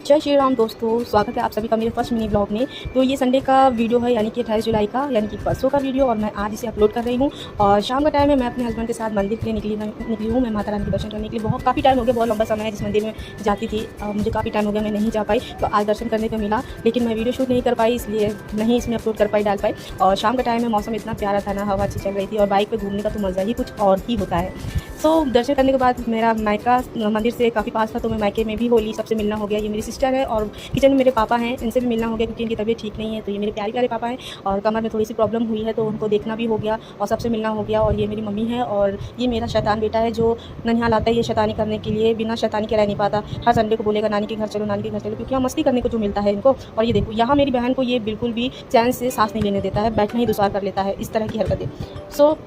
जय श्री राम दोस्तों, स्वागत है आप सभी का मेरे फर्स्ट मिनी ब्लॉग में। तो ये संडे का वीडियो है, यानी कि 28 जुलाई का, यानी कि परसों का वीडियो, और मैं आज इसे अपलोड कर रही हूँ। और शाम का टाइम है, मैं अपने हस्बैंड के साथ मंदिर के लिए निकली हूँ। मैं माता रानी के दर्शन करने के लिए काफ़ी टाइम हो गया, बहुत लंबा समय है जिस मंदिर में जाती थी। मुझे काफ़ी टाइम हो गया, मैं नहीं जा पाई, तो आज दर्शन करने को मिला, लेकिन मैं वीडियो शूट नहीं कर पाई, इसलिए नहीं इसमें अपलोड कर पाई, डाल पाई। और शाम का टाइम में मौसम इतना प्यारा था ना, हवा अच्छी चल रही थी, और बाइक पर घूमने का तो मज़ा ही कुछ और ही होता है। तो दर्शन करने के बाद मेरा मायका मंदिर से काफ़ी पास था, तो मैं मायके में भी होली, सबसे मिलना हो गया। ये मेरी सिस्टर है, और किचन में मेरे पापा हैं, इनसे भी मिलना हो गया क्योंकि इनकी तबीयत ठीक नहीं है। तो ये मेरे प्यारे प्यारे पापा हैं, और कमर में थोड़ी सी प्रॉब्लम हुई है, तो उनको देखना भी हो गया और सबसे मिलना हो गया। और ये मेरी मम्मी है, और ये मेरा शैतान बेटा है जो ननिहाल आता है ये शैतानी करने के लिए, बिना शैतानी के रह नहीं पाता। हर संडे को बोलेगा नानी के घर चलो, नानी के घर चलो, क्योंकि यहाँ मस्ती करने को जो मिलता है इनको। और ये देखो, यहाँ मेरी बहन को ये बिल्कुल भी चैन से सांस नहीं लेने देता है, बैठना ही दुश्वार कर लेता है, इस तरह की हरकतें। सो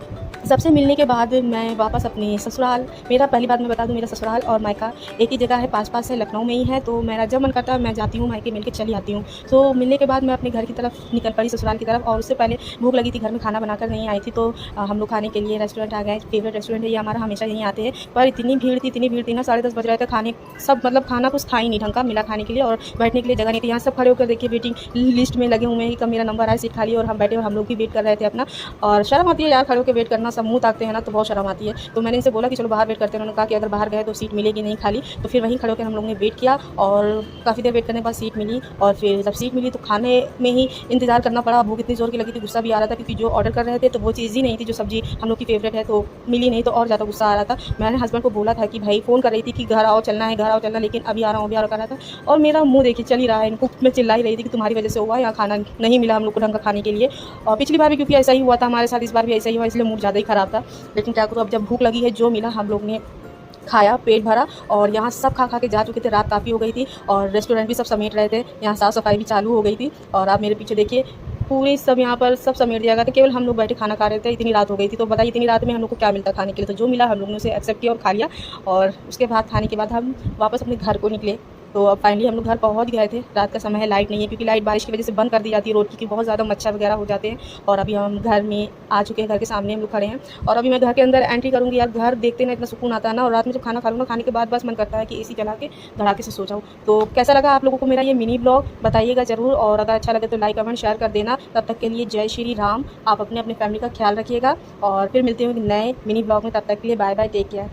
सबसे मिलने के बाद मैं वापस अपने ससुराल, मेरा पहली बात मैं बता दूं, मेरा ससुराल और मायका एक ही जगह है, पास है, लखनऊ में ही है। तो मेरा जब मन करता है मैं जाती हूँ, मायके मिल के चली आती हूँ। तो मिलने के बाद मैं अपने घर की तरफ निकल पड़ी, ससुराल की तरफ। और उससे पहले भूख लगी थी, घर में खाना बनाकर नहीं आई थी, तो हम लोग खाने के लिए रेस्टोरेंट आ गए। फेवरेट रेस्टोरेंट है ये हमारा, हमेशा यहीं आते हैं। पर इतनी भीड़ थी ना, 10:30 बज रहे थे, खाने सब मतलब खाना कुछ था ही नहीं ढंग का मिला खाने के लिए, और बैठने के लिए जगह नहीं थी। यहाँ सब खड़े होकर देखिए, वेटिंग लिस्ट में लगे हुए हैं, कब मेरा नंबर आया, सीट खाली, और हम बैठे और हम लोग भी वेट कर रहे थे अपना। और शर्म आती है यार, खड़े होकर वेट करना, सब मुँह ताकते हैं ना, तो बहुत शर्म आती है। तो मैंने इनसे बोला कि चलो बाहर वेट करते हैं। उन्होंने कहा कि अगर बाहर गए तो सीट मिलेगी नहीं खाली। तो फिर वहीं खड़े होकर हम लोग ने वेट किया, और काफ़ी देर वेट करने के बाद सीट मिली। और फिर जब सीट मिली तो खाने में ही इंतजार करना पड़ा। भूख इतनी जोर की लगी थी, गुस्सा भी आ रहा था, क्योंकि जो ऑर्डर कर रहे थे तो वो चीज़ ही नहीं थी जो सब्जी हम लोग की फेवरेट है, तो मिली नहीं, तो और ज़्यादा गुस्सा आ रहा था। मैंने हस्बैंड को बोला था कि भाई, फ़ोन कर रही थी कि घर आओ, चलना है, घर आओ, चलना, लेकिन अभी आ रहा हूँ, अभी आ रहा था। और मेरा मुँह देखिए चल ही रहा है, इनको मैं चिल्ला ही रही थी कि तुम्हारी वजह से हुआ, यहाँ खाना नहीं मिला हम लोग को ढंग का खाने के लिए। और पिछली बार भी क्योंकि ऐसा ही हुआ था हमारे साथ, इस बार भी ऐसा ही हुआ, इसलिए मूड ज़्यादा ही ख़राब था। लेकिन क्या करूँ, अब जब भूख लगी है, जो मिला हम लोग ने खाया, पेट भरा। और यहाँ सब खा के जा चुके थे, रात काफ़ी हो गई थी, और रेस्टोरेंट भी सब समेट रहे थे, यहाँ साफ़ सफाई भी चालू हो गई थी। और आप मेरे पीछे देखिए, पूरी सब यहाँ पर सब समेट दिया गया था, केवल हम लोग बैठे खाना खा रहे थे, इतनी रात हो गई थी। तो बताइए इतनी रात में हम लोग को क्या मिलता खाने के लिए, तो जो मिला हम लोग ने उसे एक्सेप्ट किया और खा लिया। और उसके बाद खाने के बाद हम वापस अपने घर को निकले। तो अब फाइनली हम लोग घर पहुंच गए थे। रात का समय है, लाइट नहीं है, क्योंकि लाइट बारिश की वजह से बंद कर दी जाती है रोड की, बहुत ज़्यादा मच्छर वगैरह हो जाते हैं। और अभी हम घर में आ चुके हैं, घर के सामने हम लोग खड़े हैं। और अभी मैं घर के अंदर एंट्री करूँगी। यार घर देखते ना इतना सुकून आता है ना, और रात में जब खाना खा लूँ ना, खाने के बाद बस मन करता है कि एसी चला के धड़ाके से सो जाऊँ। तो कैसा लगा आप लोगों को मेरा ये मिनी ब्लॉग, बताइएगा ज़रूर। और अगर अच्छा लगे तो लाइक कमेंट शेयर कर देना। तब तक के लिए जय श्री राम। आप अपने फैमिली का ख्याल रखिएगा, और फिर मिलते हैं नए मिनी ब्लॉग में। तब तक के लिए बाय बाय, टेक केयर।